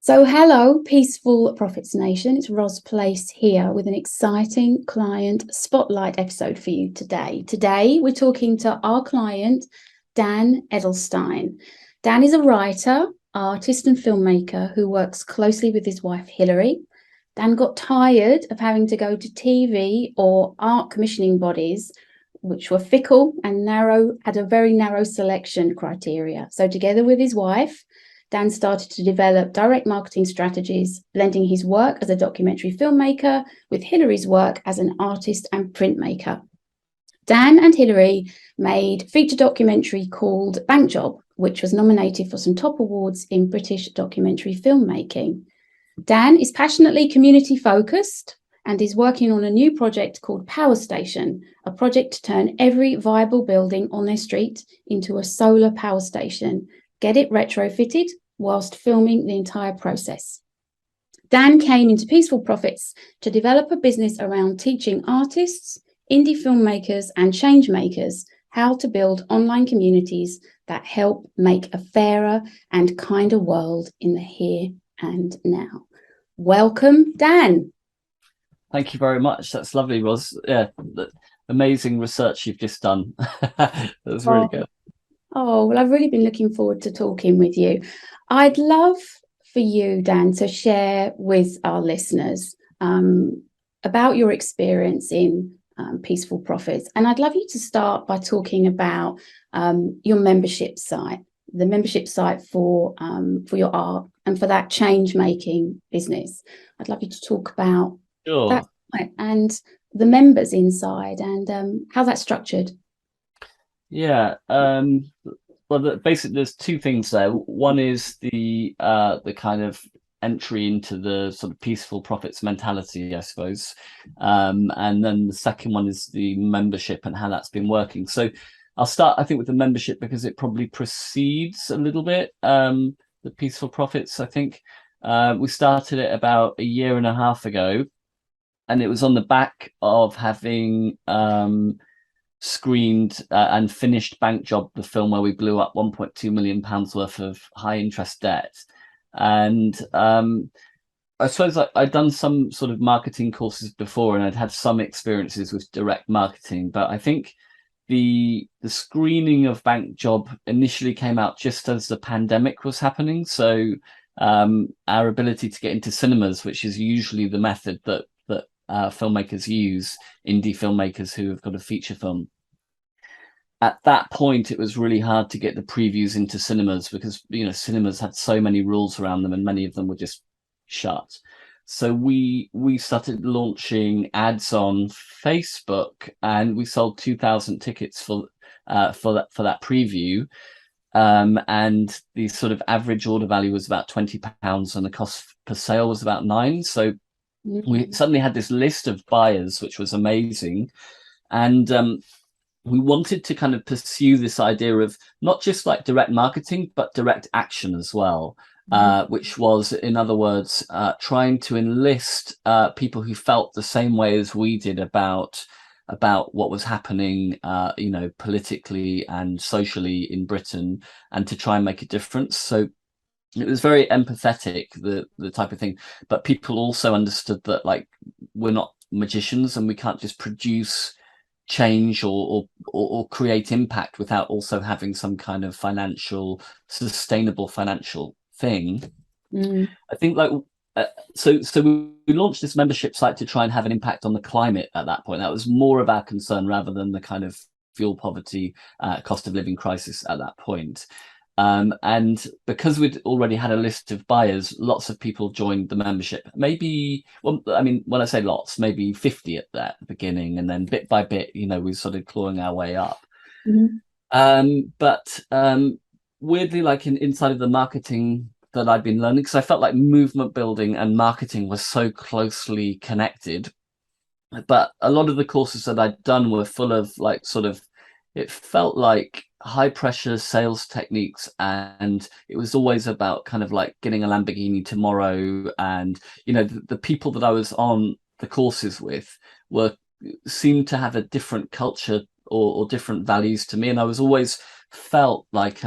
So hello, Peaceful Profits Nation. It's Ros Place here with an exciting client spotlight episode for you today. Today, we're talking to our client, Dan Edelstein. Dan is a writer, artist and filmmaker who works closely with his wife, Hilary. Dan got tired of having to go to TV or art commissioning bodies, which were fickle and had a very narrow selection criteria. So together with his wife, Dan started to develop direct marketing strategies, blending his work as a documentary filmmaker with Hilary's work as an artist and printmaker. Dan and Hilary made a feature documentary called Bank Job, which was nominated for some top awards in British documentary filmmaking. Dan is passionately community focused and is working on a new project called Power Station, a project to turn every viable building on their street into a solar power station. Get it retrofitted whilst filming the entire process. Dan came into Peaceful Profits to develop a business around teaching artists, indie filmmakers, and change makers how to build online communities that help make a fairer and kinder world in the here and now. Welcome, Dan. Thank you very much. That's lovely, Ros. Yeah, amazing research you've just done. That was really good. Oh, well, I've really been looking forward to talking with you. I'd love for you, Dan, to share with our listeners about your experience in Peaceful Profits. And I'd love you to start by talking about your membership site, the membership site for your art and for that change-making business. I'd love you to talk about that and the members inside and how that's structured. Yeah. Well, basically, there's two things there. One is the kind of entry into the sort of peaceful profits mentality, I suppose, and then the second one is the membership and how that's been working. So I'll start, I think, with the membership because it probably precedes a little bit the peaceful profits. I think we started it about a year and a half ago, and it was on the back of having screened and finished Bank Job, the film where we blew up £1.2 million worth of high interest debt. And I suppose I'd done some sort of marketing courses before and I'd had some experiences with direct marketing, but I think the screening of Bank Job initially came out just as the pandemic was happening. So our ability to get into cinemas, which is usually the method that filmmakers use, indie filmmakers who have got a feature film. At that point, it was really hard to get the previews into cinemas because, cinemas had so many rules around them and many of them were just shut. So we started launching ads on Facebook and we sold 2,000 tickets for that preview. And the sort of average order value was about £20 and the cost per sale was about £9. So we suddenly had this list of buyers, which was amazing. And we wanted to kind of pursue this idea of not just like direct marketing, but direct action as well, which was, in other words, trying to enlist people who felt the same way as we did about what was happening, politically and socially in Britain, and to try and make a difference. So it was very empathetic, the type of thing, but people also understood that like we're not magicians and we can't just produce change or create impact without also having some kind of sustainable financial thing. I think so we launched this membership site to try and have an impact on the climate at that point. That was more of our concern rather than the kind of fuel poverty, cost of living crisis at that point. And because we'd already had a list of buyers, lots of people joined the membership. Maybe, well, I mean, when I say lots, maybe 50 at the beginning, and then bit by bit, we started clawing our way up. But weirdly, like inside of the marketing that I'd been learning, because I felt like movement building and marketing was so closely connected. But a lot of the courses that I'd done were full of it felt like high pressure sales techniques, and it was always about kind of like getting a Lamborghini tomorrow. And the people that I was on the courses with seemed to have a different culture or different values to me, and I was always felt like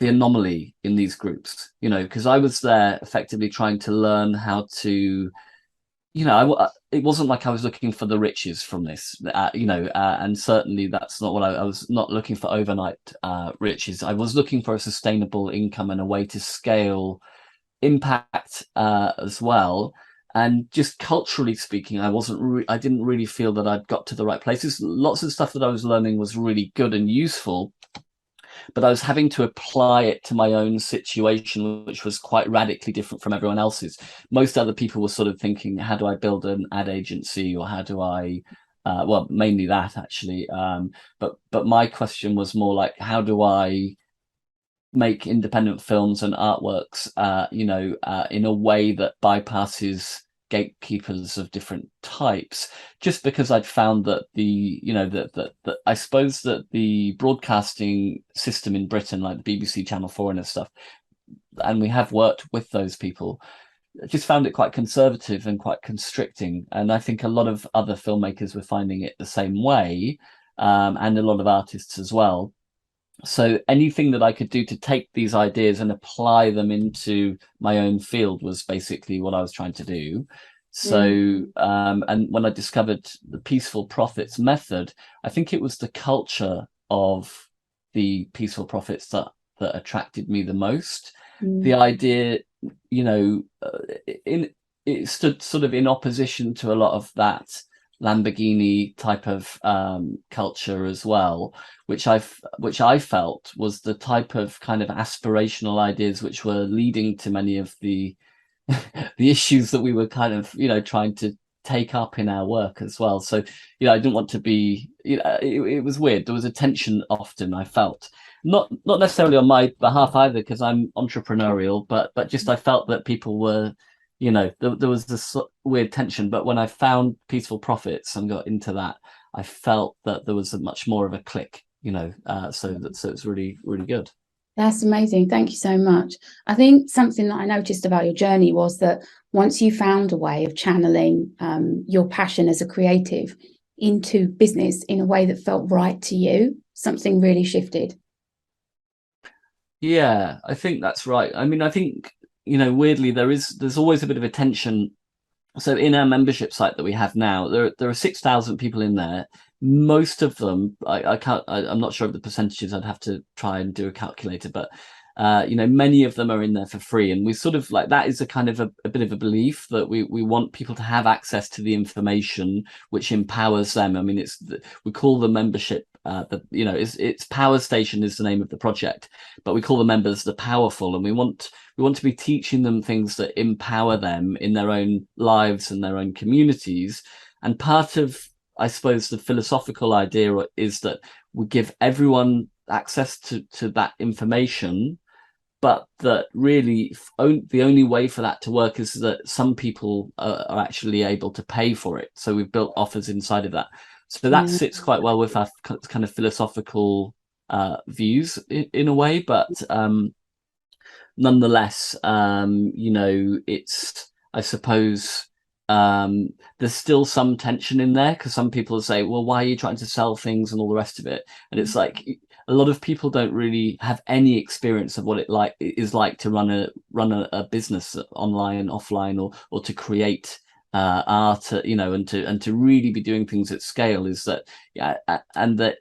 the anomaly in these groups, because I was there effectively trying to learn how to, it wasn't like I was looking for the riches from this, and certainly that's not what I was not looking for overnight riches. I was looking for a sustainable income and a way to scale impact as well. And just culturally speaking, I didn't really feel that I'd got to the right places. Lots of stuff that I was learning was really good and useful, but I was having to apply it to my own situation, which was quite radically different from everyone else's. Most other people were sort of thinking, how do I build an ad agency, or how do I, well, mainly that actually. But my question was more like, how do I make independent films and artworks, in a way that bypasses gatekeepers of different types, just because I'd found that that I suppose that the broadcasting system in Britain, like the BBC, Channel 4 and stuff, and we have worked with those people, just found it quite conservative and quite constricting. And I think a lot of other filmmakers were finding it the same way, and a lot of artists as well. So anything that I could do to take these ideas and apply them into my own field was basically what I was trying to do. So, and when I discovered the peaceful profits method, I think it was the culture of the peaceful profits that attracted me the most. The idea, it stood sort of in opposition to a lot of that Lamborghini type of culture as well, which I felt was the type of kind of aspirational ideas which were leading to many of the the issues that we were kind of trying to take up in our work as well. So I didn't want to be, it was weird. There was a tension often, I felt, not necessarily on my behalf either, because I'm entrepreneurial, but just I felt that people were, there was this weird tension. But when I found peaceful profits and got into that, I felt that there was a much more of a click, so it's really, really good. That's amazing. Thank you so much. I think something that I noticed about your journey was that once you found a way of channeling your passion as a creative into business in a way that felt right to you, something really shifted. Yeah, I think that's right. I mean, I think, weirdly, there's always a bit of a tension. So in our membership site that we have now, there are 6,000 people in there. Most of them, I'm not sure of the percentages. I'd have to try and do a calculator, but many of them are in there for free. And we sort of like, that is a kind of a bit of a belief that we want people to have access to the information which empowers them. I mean, we call the membership, it's Power Station is the name of the project, but we call the members the powerful, and we want to be teaching them things that empower them in their own lives and their own communities. And part of, I suppose, the philosophical idea is that we give everyone access to that information, but that really the only way for that to work is that some people are actually able to pay for it. So we've built offers inside of that. So that sits quite well with our kind of philosophical views in a way, but nonetheless, it's, I suppose, there's still some tension in there, because some people say, well, why are you trying to sell things and all the rest of it? And it's like, a lot of people don't really have any experience of what it is like to run a business online, offline, or to create art, and to really be doing things at scale. Is that, and that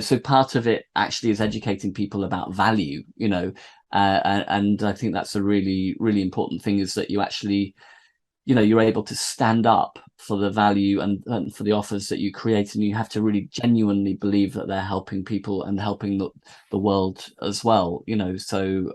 so part of it actually is educating people about value, and I think that's a really, really important thing, is that you actually, you're able to stand up for the value and for the offers that you create, and you have to really genuinely believe that they're helping people and helping the world as well, so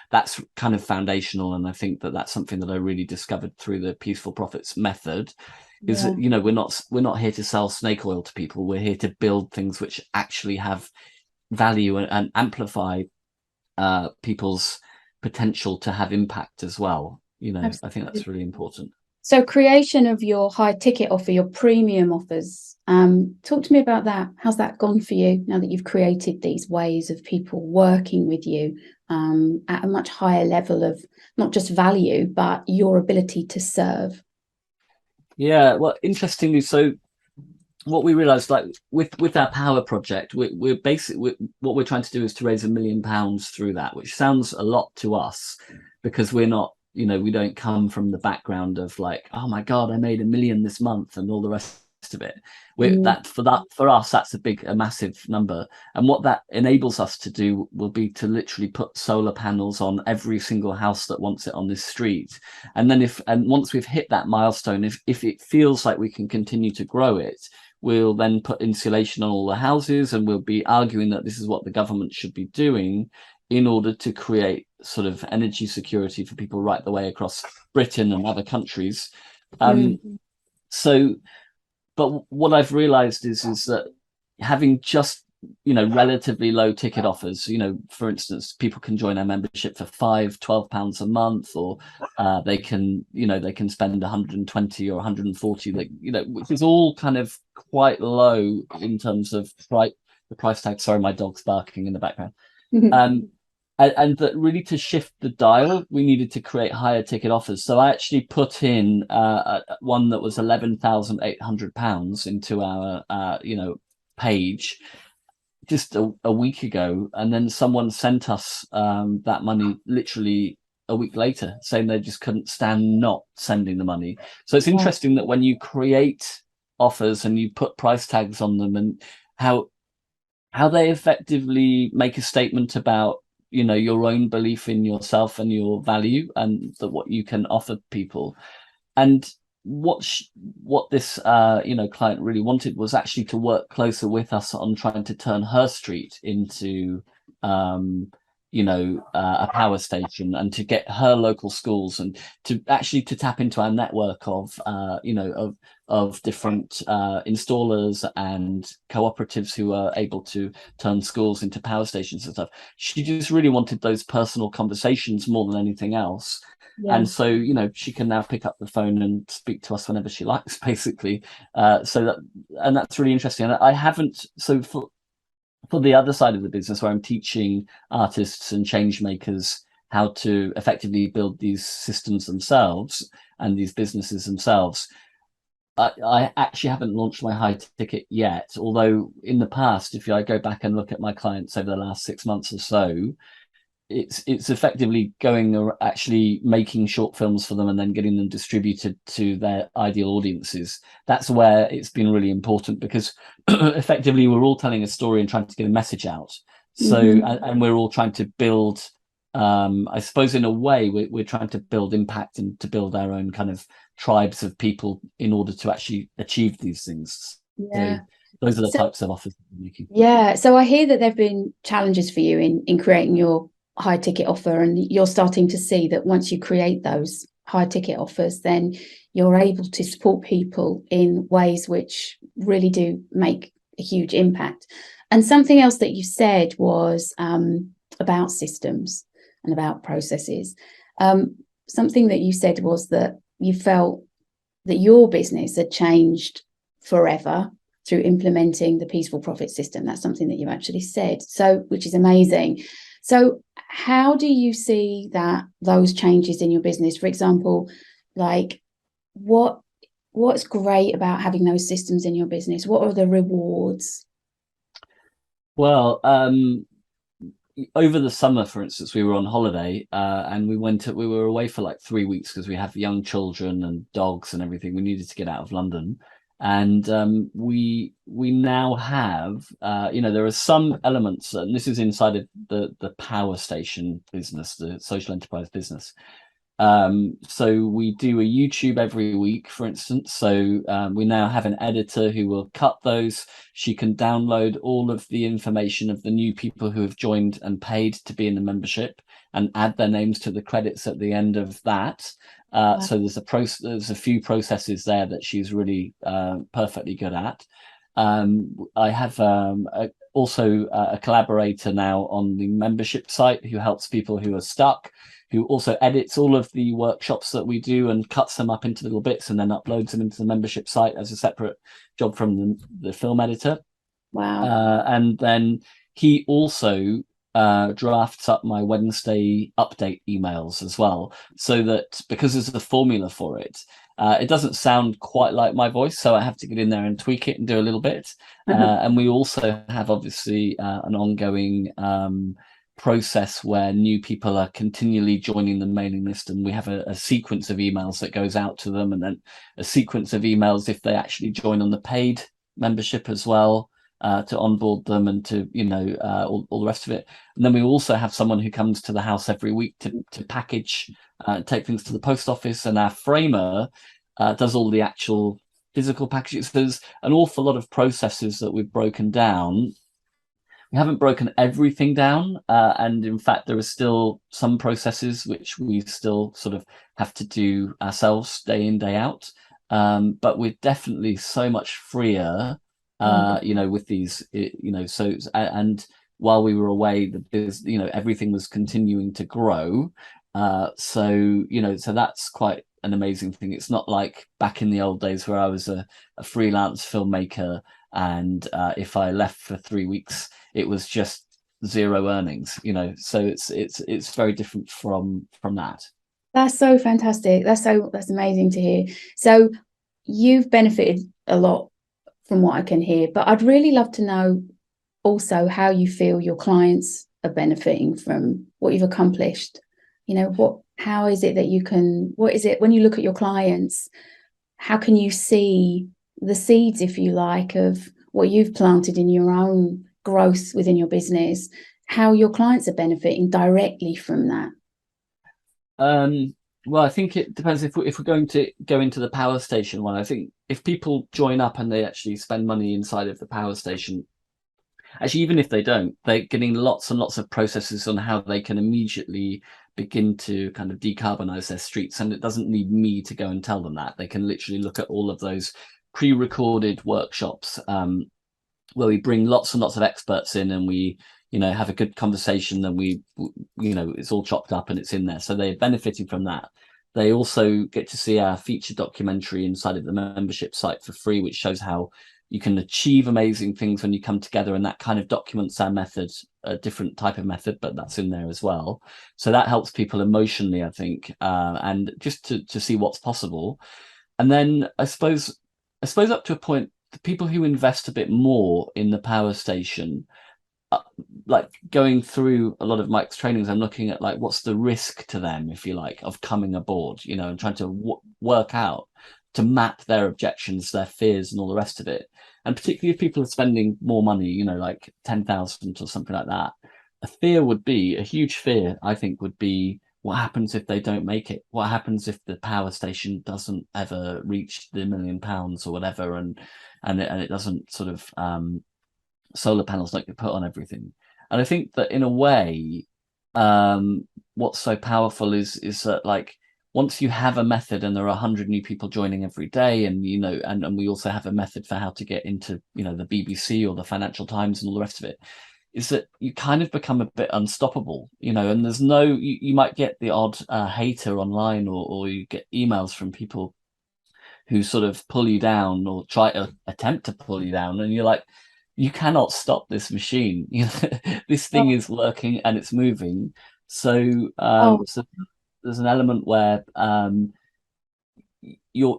that's kind of foundational. And I think that that's something that I really discovered through the peaceful profits method, is that we're not here to sell snake oil to people. We're here to build things which actually have value and amplify people's potential to have impact as well. Absolutely. I think that's really important. So creation of your high ticket offer, your premium offers, talk to me about that. How's that gone for you now that you've created these ways of people working with you at a much higher level of not just value, but your ability to serve? Yeah, well, interestingly, so what we realized, like with our power project, we're basically, what we're trying to do is to raise £1 million through that, which sounds a lot to us because we're not, we don't come from the background of like, oh my god, I made 1 million this month and all the rest of it. Mm, For us, that's a massive number. And what that enables us to do will be to literally put solar panels on every single house that wants it on this street. And then once we've hit that milestone, if it feels like we can continue to grow it, we'll then put insulation on all the houses, and we'll be arguing that this is what the government should be doing in order to create sort of energy security for people right the way across Britain and other countries. mm, So, but what I've realized is that having just relatively low ticket offers, for instance, people can join our membership for £12 a month, or they can spend 120 or 140, which is all kind of quite low in terms of the price tag. Sorry, my dog's barking in the background. mm. And that really, to shift the dial, we needed to create higher ticket offers. So I actually put in one that was £11,800 into our page just a week ago, and then someone sent us that money literally a week later, saying they just couldn't stand not sending the money. So it's Wow. interesting that when you create offers and you put price tags on them, and how they effectively make a statement about your own belief in yourself and your value, and that what you can offer people. And what this client really wanted was actually to work closer with us on trying to turn her street into a power station, and to get her local schools, and to tap into our network of different installers and cooperatives who are able to turn schools into power stations and stuff. She just really wanted those personal conversations more than anything else. Yeah. And so, she can now pick up the phone and speak to us whenever she likes, basically. And that's really interesting. And I haven't, so for the other side of the business, where I'm teaching artists and change makers how to effectively build these systems themselves and these businesses themselves, I actually haven't launched my high ticket yet. Although in the past, if I go back and look at my clients over the last 6 months or so, it's effectively actually making short films for them and then getting them distributed to their ideal audiences. That's where it's been really important, because effectively we're all telling a story and trying to get a message out. So Mhm. and we're all trying to build, I suppose in a way we're trying to build impact and to build our own kind of tribes of people in order to actually achieve these things. So Yeah. those are the So types of offers we're making. yeah, so I hear that there've been challenges for you in creating your high ticket offer, and you're starting to see that once you create those high ticket offers, then you're able to support people in ways which really do make a huge impact. And something else that you said was about systems and about processes. Something that you said was that you felt that your business had changed forever through implementing the peaceful profit system. That's something that you actually said, so which is amazing. So how do you see that those changes in your business? For example, like what's great about having those systems in your business? What are the rewards? Well, over the summer, for instance, we were on holiday, and we were away for like 3 weeks because we have young children and dogs and everything. We needed to get out of London, and we now have, there are some elements, and this is inside of the power station business, the social enterprise business. So we do a YouTube every week, for instance. So we now have an editor who will cut those. She can download all of the information of the new people who have joined and paid to be in the membership, and add their names to the credits at the end of that. So there's a few processes there that she's really perfectly good at. I have also a collaborator now on the membership site who helps people who are stuck, who also edits all of the workshops that we do and cuts them up into little bits and then uploads them into the membership site as a separate job from the film editor. Wow. And then he also drafts up my Wednesday update emails as well, so that because there's a formula for it, it doesn't sound quite like my voice, so I have to get in there and tweak it and do a little bit. And we also have obviously an ongoing process where new people are continually joining the mailing list, and we have a sequence of emails that goes out to them, and then a sequence of emails if they actually join on the paid membership as well, to onboard them and to all the rest of it. And then we also have someone who comes to the house every week to package, take things to the post office, and our framer does all the actual physical packages. There's an awful lot of processes that we've broken down. We haven't broken everything down, and in fact there are still some processes which we still sort of have to do ourselves day in, day out, but we're definitely so much freer, with these, so, and while we were away, everything was continuing to grow, so that's quite an amazing thing. It's not like back in the old days where I was a freelance filmmaker, and if I left for 3 weeks, it was just zero earnings, so it's very different from that. That's so fantastic. That's amazing to hear. So you've benefited a lot from what I can hear, but I'd really love to know also how you feel your clients are benefiting from what you've accomplished. How is it that what is it when you look at your clients, how can you see the seeds, if you like, of what you've planted in your own growth within your business, how your clients are benefiting directly from that? Well, I think it depends. If we're going to go into the power station one, I think if people join up and they actually spend money inside of the power station, actually, even if they don't, they're getting lots and lots of processes on how they can immediately begin to kind of decarbonize their streets. And it doesn't need me to go and tell them that. They can literally look at all of those pre-recorded workshops, where we bring lots and lots of experts in, and we have a good conversation, and we it's all chopped up and it's in there, so they're benefiting from that. They also get to see our feature documentary inside of the membership site for free, which shows how you can achieve amazing things when you come together, and that kind of documents our method, a different type of method, but that's in there as well. So that helps people emotionally, I think, and just to see what's possible. And then I suppose up to a point, the people who invest a bit more in the power station, like going through a lot of Mike's trainings, I'm looking at like what's the risk to them, if you like, of coming aboard, and trying to work out, to map their objections, their fears, and all the rest of it. And particularly if people are spending more money, like 10,000 or something like that, a huge fear, I think, would be, what happens if they don't make it? What happens if the power station doesn't ever reach the £1 million or whatever, and it doesn't sort of solar panels don't get put on everything? And I think that in a way, what's so powerful is that, like, once you have a method and there are 100 new people joining every day, and and we also have a method for how to get into the BBC or the Financial Times and all the rest of it, is that you kind of become a bit unstoppable, and there's no, you might get the odd hater online, or you get emails from people who sort of pull you down or try to attempt to pull you down, and you're like, you cannot stop this machine. This thing is working and it's moving. So so there's an element where you're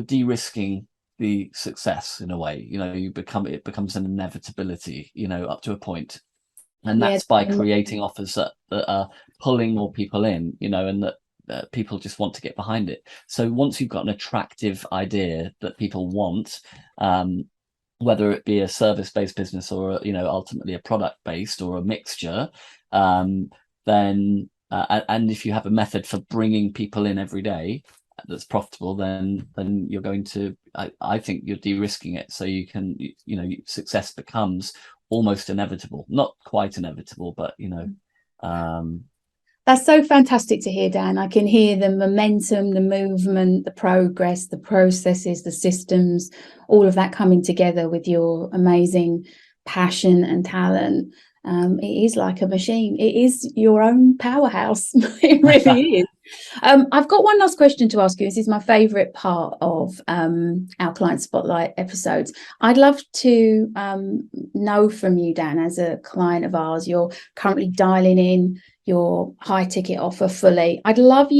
de-risking the success in a way. It becomes an inevitability, up to a point. And that's by creating offers that are pulling more people in, and that people just want to get behind it. So once you've got an attractive idea that people want, whether it be a service-based business or ultimately a product-based or a mixture, then and if you have a method for bringing people in every day that's profitable, then you're going to, I think you're de-risking it, so you can, success becomes almost inevitable, not quite inevitable, but That's so fantastic to hear, Dan. I can hear the momentum, the movement, the progress, the processes, the systems, all of that coming together with your amazing passion and talent. It is like a machine. It is your own powerhouse. It really is. I've got one last question to ask you. This is my favorite part of our client spotlight episodes. I'd love to know from you, Dan, as a client of ours, you're currently dialing in your high ticket offer fully. I'd love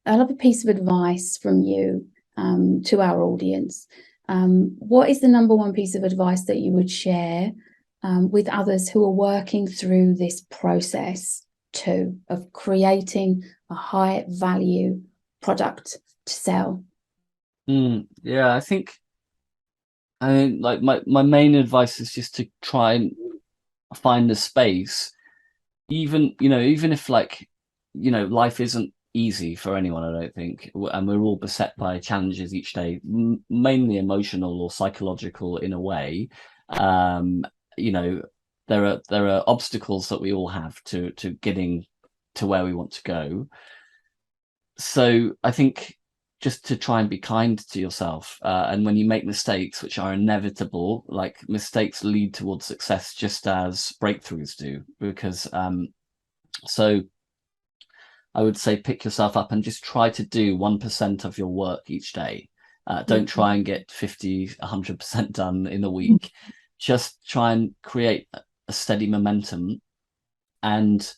a piece of advice from you to our audience. What is the number one piece of advice that you would share with others who are working through this process too, of creating a high value product to sell? Yeah, I mean, like my main advice is just to try and find a space, even if life isn't easy for anyone, I don't think, and we're all beset by challenges each day, mainly emotional or psychological in a way. You know, there are obstacles that we all have to getting to where we want to go. So I think just to try and be kind to yourself, and when you make mistakes, which are inevitable, like mistakes lead towards success just as breakthroughs do, because so I would say pick yourself up and just try to do 1% of your work each day. Don't try and get 50, 100% done in a week. Just try and create a steady momentum. And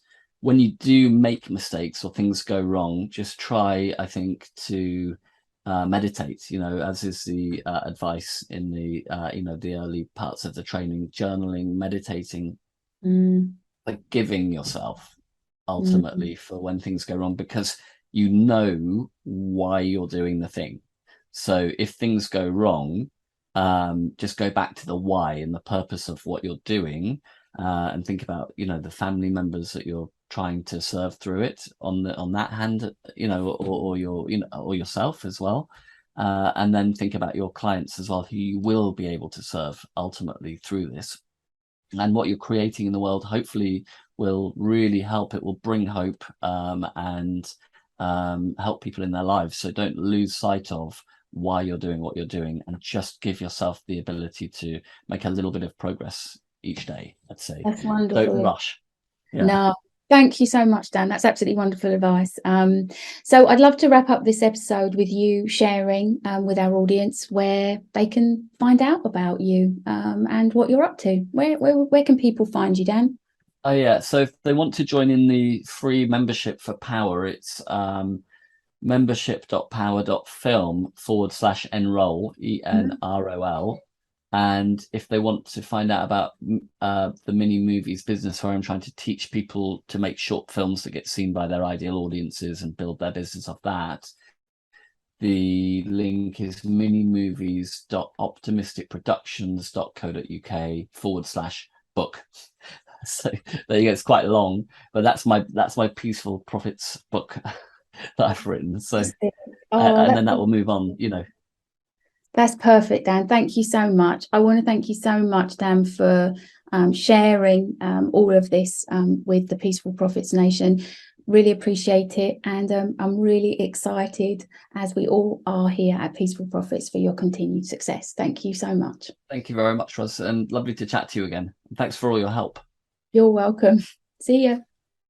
when you do make mistakes or things go wrong, just try, I think, to meditate, as is the advice in the the early parts of the training: journaling, meditating, like giving yourself ultimately for when things go wrong, because you know why you're doing the thing. So if things go wrong, just go back to the why and the purpose of what you're doing, and think about the family members that you're trying to serve through it on that hand, or or yourself as well, and then think about your clients as well, who you will be able to serve ultimately through this. And what you're creating in the world hopefully will really help. It will bring hope, and help people in their lives. So don't lose sight of why you're doing what you're doing, and just give yourself the ability to make a little bit of progress each day, I'd say. That's wonderful. Don't rush. Yeah. No, thank you so much, Dan. That's absolutely wonderful advice. So I'd love to wrap up this episode with you sharing with our audience where they can find out about you, and what you're up to. Where can people find you, Dan? Oh yeah, so if they want to join in the free membership for Power, it's membership.power.film/enroll, ENROL. And if they want to find out about the mini movies business, where I'm trying to teach people to make short films that get seen by their ideal audiences and build their business off that, the link is minimovies.optimisticproductions.co.uk/book. So there you go. It's quite long, but that's my Peaceful Profits book that I've written. So and then that will move on, That's perfect, Dan. Thank you so much. I want to thank you so much, Dan, for sharing all of this with the Peaceful Profits Nation. Really appreciate it. And I'm really excited, as we all are here at Peaceful Profits, for your continued success. Thank you so much. Thank you very much, Roz, and lovely to chat to you again. Thanks for all your help. You're welcome. See ya.